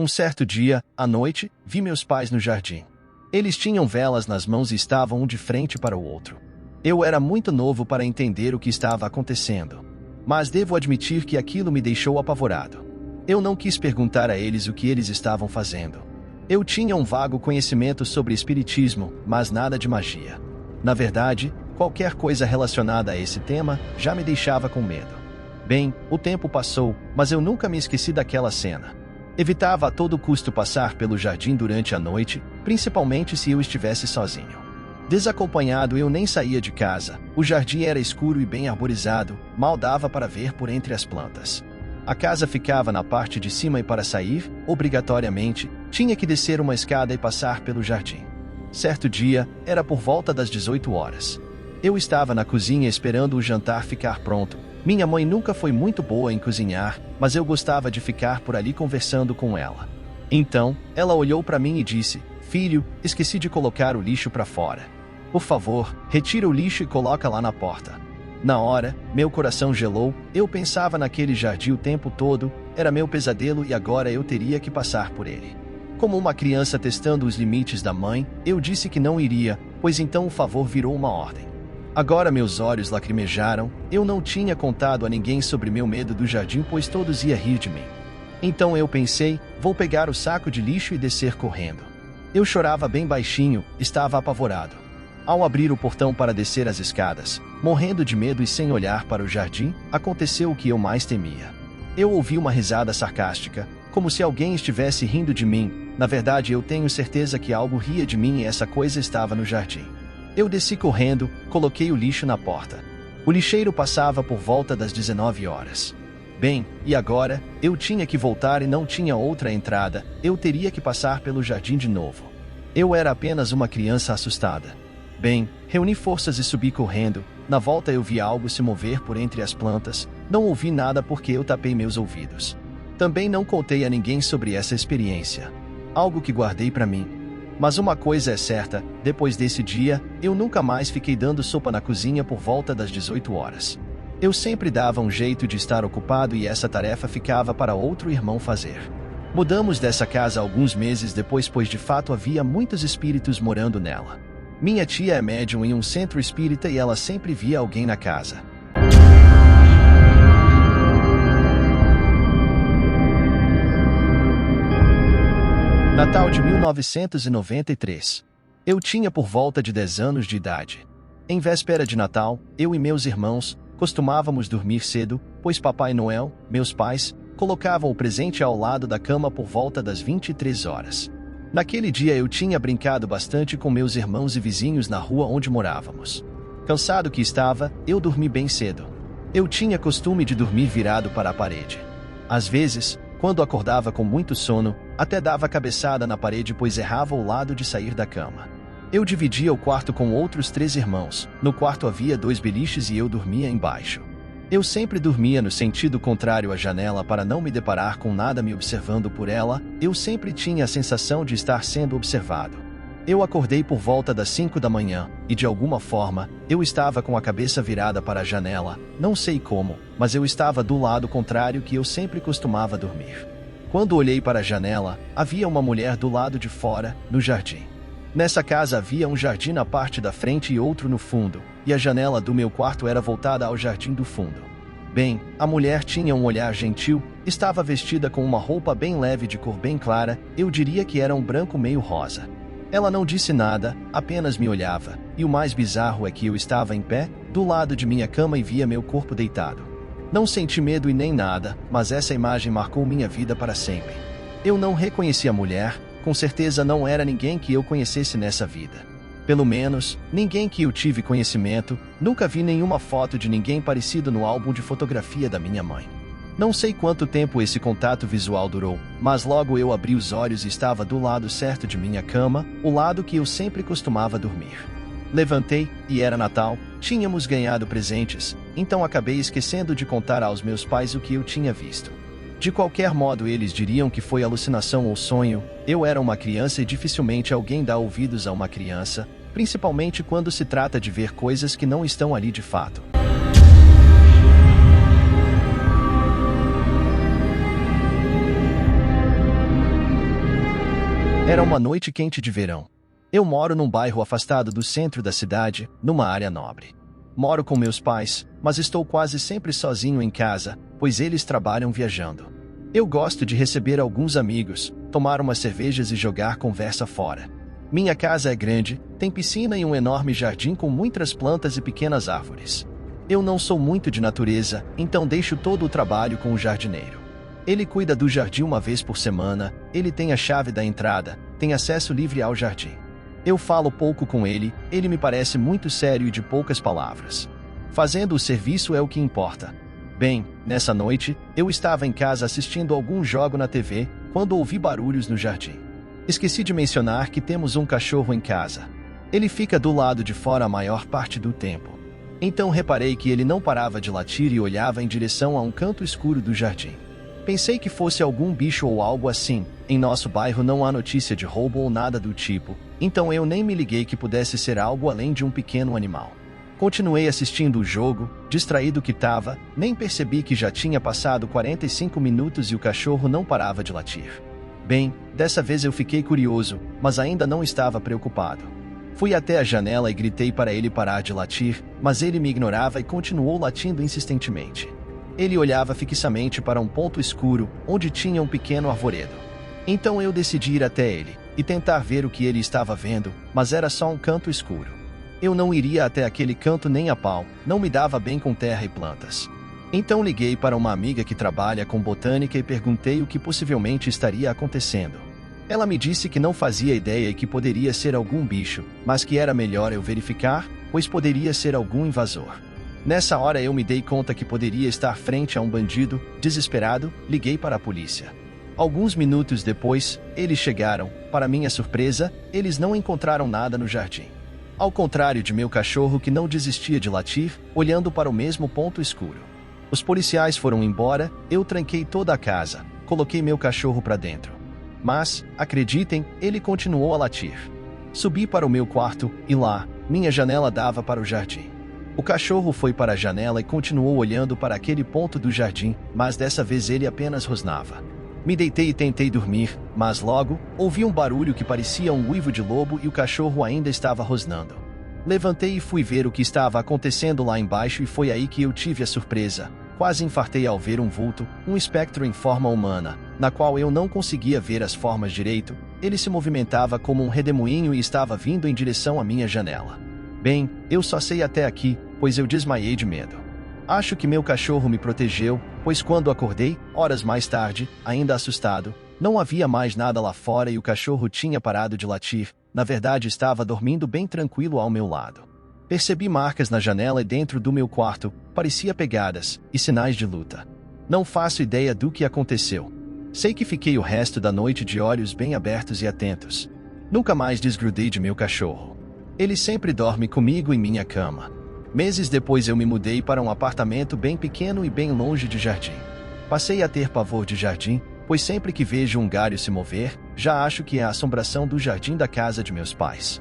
Um certo dia, à noite, vi meus pais no jardim. Eles tinham velas nas mãos e estavam um de frente para o outro. Eu era muito novo para entender o que estava acontecendo. Mas devo admitir que aquilo me deixou apavorado. Eu não quis perguntar a eles o que eles estavam fazendo. Eu tinha um vago conhecimento sobre espiritismo, mas nada de magia. Na verdade, qualquer coisa relacionada a esse tema já me deixava com medo. Bem, o tempo passou, mas eu nunca me esqueci daquela cena. Evitava a todo custo passar pelo jardim durante a noite, principalmente se eu estivesse sozinho. Desacompanhado, eu nem saía de casa. O jardim era escuro e bem arborizado, mal dava para ver por entre as plantas. A casa ficava na parte de cima e para sair, obrigatoriamente, tinha que descer uma escada e passar pelo jardim. Certo dia, era por volta das 18 horas. Eu estava na cozinha esperando o jantar ficar pronto. Minha mãe nunca foi muito boa em cozinhar, mas eu gostava de ficar por ali conversando com ela. Então, ela olhou para mim e disse: "Filho, esqueci de colocar o lixo para fora. Por favor, retira o lixo e coloca lá na porta." Na hora, meu coração gelou. Eu pensava naquele jardim o tempo todo, era meu pesadelo e agora eu teria que passar por ele. Como uma criança testando os limites da mãe, eu disse que não iria, pois então o favor virou uma ordem. Agora meus olhos lacrimejaram. Eu não tinha contado a ninguém sobre meu medo do jardim, pois todos iam rir de mim. Então eu pensei, vou pegar o saco de lixo e descer correndo. Eu chorava bem baixinho, estava apavorado. Ao abrir o portão para descer as escadas, morrendo de medo e sem olhar para o jardim, aconteceu o que eu mais temia. Eu ouvi uma risada sarcástica, como se alguém estivesse rindo de mim. Na verdade, eu tenho certeza que algo ria de mim e essa coisa estava no jardim. Eu desci correndo, coloquei o lixo na porta. O lixeiro passava por volta das 19 horas. Bem, e agora? Eu tinha que voltar e não tinha outra entrada, eu teria que passar pelo jardim de novo. Eu era apenas uma criança assustada. Bem, reuni forças e subi correndo. Na volta eu vi algo se mover por entre as plantas. Não ouvi nada porque eu tapei meus ouvidos. Também não contei a ninguém sobre essa experiência. Algo que guardei para mim. Mas uma coisa é certa, depois desse dia, eu nunca mais fiquei dando sopa na cozinha por volta das 18 horas. Eu sempre dava um jeito de estar ocupado e essa tarefa ficava para outro irmão fazer. Mudamos dessa casa alguns meses depois, pois de fato havia muitos espíritos morando nela. Minha tia é médium em um centro espírita e ela sempre via alguém na casa. Natal de 1993. Eu tinha por volta de 10 anos de idade. Em véspera de Natal, eu e meus irmãos costumávamos dormir cedo, pois Papai Noel, meus pais, colocavam o presente ao lado da cama por volta das 23 horas. Naquele dia eu tinha brincado bastante com meus irmãos e vizinhos na rua onde morávamos. Cansado que estava, eu dormi bem cedo. Eu tinha costume de dormir virado para a parede. Às vezes, quando acordava com muito sono, até dava cabeçada na parede, pois errava o lado de sair da cama. Eu dividia o quarto com outros 3 irmãos. No quarto havia 2 beliches e eu dormia embaixo. Eu sempre dormia no sentido contrário à janela para não me deparar com nada me observando por ela. Eu sempre tinha a sensação de estar sendo observado. Eu acordei por volta das 5 da manhã, e de alguma forma, eu estava com a cabeça virada para a janela. Não sei como, mas eu estava do lado contrário que eu sempre costumava dormir. Quando olhei para a janela, havia uma mulher do lado de fora, no jardim. Nessa casa havia um jardim na parte da frente e outro no fundo, e a janela do meu quarto era voltada ao jardim do fundo. Bem, a mulher tinha um olhar gentil, estava vestida com uma roupa bem leve de cor bem clara, eu diria que era um branco meio rosa. Ela não disse nada, apenas me olhava, e o mais bizarro é que eu estava em pé, do lado de minha cama e via meu corpo deitado. Não senti medo e nem nada, mas essa imagem marcou minha vida para sempre. Eu não reconheci a mulher, com certeza não era ninguém que eu conhecesse nessa vida. Pelo menos, ninguém que eu tive conhecimento. Nunca vi nenhuma foto de ninguém parecido no álbum de fotografia da minha mãe. Não sei quanto tempo esse contato visual durou, mas logo eu abri os olhos e estava do lado certo de minha cama, o lado que eu sempre costumava dormir. Levantei, e era Natal, tínhamos ganhado presentes, então acabei esquecendo de contar aos meus pais o que eu tinha visto. De qualquer modo, eles diriam que foi alucinação ou sonho. Eu era uma criança e dificilmente alguém dá ouvidos a uma criança, principalmente quando se trata de ver coisas que não estão ali de fato. Era uma noite quente de verão. Eu moro num bairro afastado do centro da cidade, numa área nobre. Moro com meus pais, mas estou quase sempre sozinho em casa, pois eles trabalham viajando. Eu gosto de receber alguns amigos, tomar umas cervejas e jogar conversa fora. Minha casa é grande, tem piscina e um enorme jardim com muitas plantas e pequenas árvores. Eu não sou muito de natureza, então deixo todo o trabalho com o jardineiro. Ele cuida do jardim uma vez por semana, ele tem a chave da entrada, tem acesso livre ao jardim. Eu falo pouco com ele me parece muito sério e de poucas palavras. Fazendo o serviço é o que importa. Bem, nessa noite, eu estava em casa assistindo algum jogo na TV, quando ouvi barulhos no jardim. Esqueci de mencionar que temos um cachorro em casa. Ele fica do lado de fora a maior parte do tempo. Então reparei que ele não parava de latir e olhava em direção a um canto escuro do jardim. Pensei que fosse algum bicho ou algo assim. Em nosso bairro não há notícia de roubo ou nada do tipo, então eu nem me liguei que pudesse ser algo além de um pequeno animal. Continuei assistindo o jogo, distraído que estava, nem percebi que já tinha passado 45 minutos e o cachorro não parava de latir. Bem, dessa vez eu fiquei curioso, mas ainda não estava preocupado. Fui até a janela e gritei para ele parar de latir, mas ele me ignorava e continuou latindo insistentemente. Ele olhava fixamente para um ponto escuro, onde tinha um pequeno arvoredo. Então eu decidi ir até ele e tentar ver o que ele estava vendo, mas era só um canto escuro. Eu não iria até aquele canto nem a pau, não me dava bem com terra e plantas. Então liguei para uma amiga que trabalha com botânica e perguntei o que possivelmente estaria acontecendo. Ela me disse que não fazia ideia e que poderia ser algum bicho, mas que era melhor eu verificar, pois poderia ser algum invasor. Nessa hora eu me dei conta que poderia estar frente a um bandido. Desesperado, liguei para a polícia. Alguns minutos depois, eles chegaram. Para minha surpresa, eles não encontraram nada no jardim. Ao contrário de meu cachorro que não desistia de latir, olhando para o mesmo ponto escuro. Os policiais foram embora, eu tranquei toda a casa, coloquei meu cachorro para dentro. Mas, acreditem, ele continuou a latir. Subi para o meu quarto, e lá, minha janela dava para o jardim. O cachorro foi para a janela e continuou olhando para aquele ponto do jardim, mas dessa vez ele apenas rosnava. Me deitei e tentei dormir, mas logo, ouvi um barulho que parecia um uivo de lobo e o cachorro ainda estava rosnando. Levantei e fui ver o que estava acontecendo lá embaixo e foi aí que eu tive a surpresa. Quase infartei ao ver um vulto, um espectro em forma humana, na qual eu não conseguia ver as formas direito. Ele se movimentava como um redemoinho e estava vindo em direção à minha janela. Bem, eu só sei até aqui, pois eu desmaiei de medo. Acho que meu cachorro me protegeu, pois quando acordei, horas mais tarde, ainda assustado, não havia mais nada lá fora e o cachorro tinha parado de latir. Na verdade, estava dormindo bem tranquilo ao meu lado. Percebi marcas na janela e dentro do meu quarto, parecia pegadas e sinais de luta. Não faço ideia do que aconteceu. Sei que fiquei o resto da noite de olhos bem abertos e atentos. Nunca mais desgrudei de meu cachorro. Ele sempre dorme comigo em minha cama. Meses depois eu me mudei para um apartamento bem pequeno e bem longe de jardim. Passei a ter pavor de jardim, pois sempre que vejo um galho se mover, já acho que é a assombração do jardim da casa de meus pais.